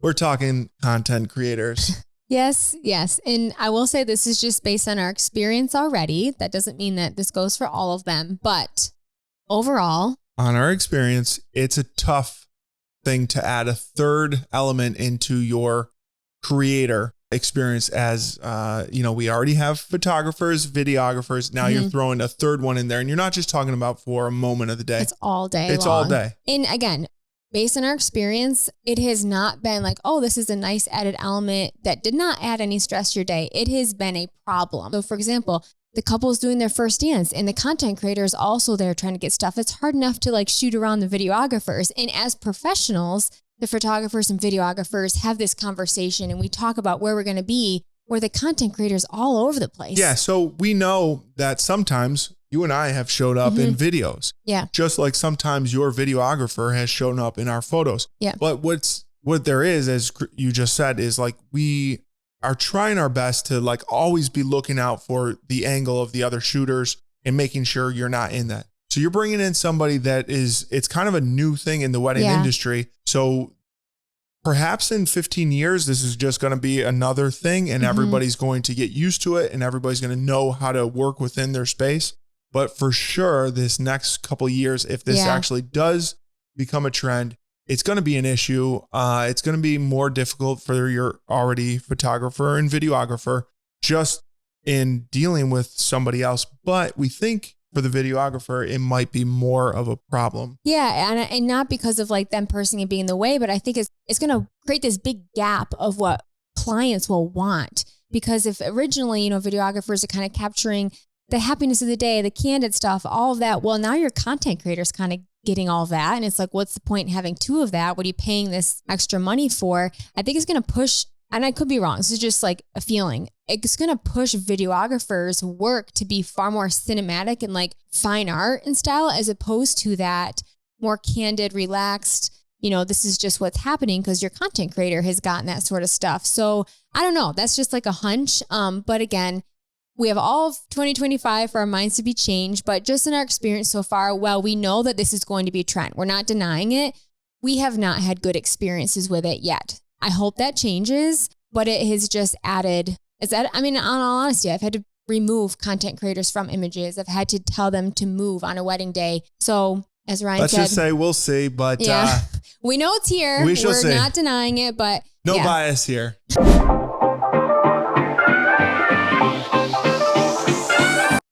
We're talking content creators. Yes. And I will say this is just based on our experience already. That doesn't mean that this goes for all of them, but overall, on our experience, it's a tough thing to add a third element into your creator experience. As we already have photographers, videographers. Now you're throwing a third one in there, and you're not just talking about for a moment of the day. It's all day. It's long. all day. And again, based on our experience, it has not been like, oh, this is a nice added element that did not add any stress to your day. It has been a problem. So for example, the couple's doing their first dance and the content creator is also there trying to get stuff. It's hard enough to like shoot around the videographers. And as professionals, the photographers and videographers have this conversation and we talk about where we're going to be, where the content creators all over the place. Yeah. So we know that sometimes you and I have showed up in videos. Yeah. Just like sometimes your videographer has shown up in our photos. Yeah. But what there is, as you just said, is like we are trying our best to like always be looking out for the angle of the other shooters and making sure you're not in that. So you're bringing in somebody it's kind of a new thing in the wedding industry. So perhaps in 15 years, this is just going to be another thing and everybody's going to get used to it and everybody's going to know how to work within their space. But for sure, this next couple of years, if this actually does become a trend, it's going to be an issue. It's going to be more difficult for your already photographer and videographer just in dealing with somebody else. But we think for the videographer, it might be more of a problem. Yeah. And not because of like them personally being in the way, but I think it's going to create this big gap of what clients will want. Because if originally, videographers are kind of capturing the happiness of the day, the candid stuff, all of that. Well, now your content creators kind of getting all that. And it's like, what's the point in having two of that? What are you paying this extra money for? I think it's going to push, and I could be wrong. This is just like a feeling. It's going to push videographers' work to be far more cinematic and like fine art and style, as opposed to that more candid, relaxed, this is just what's happening because your content creator has gotten that sort of stuff. So I don't know. That's just like a hunch. But again, we have all of 2025 for our minds to be changed, but just in our experience so far, well, we know that this is going to be a trend. We're not denying it. We have not had good experiences with it yet. I hope that changes, but it has just added, in all honesty, I've had to remove content creators from images. I've had to tell them to move on a wedding day. So as Ryan Let's said, just say we'll see, but we know it's here. We're not denying it, but no bias here.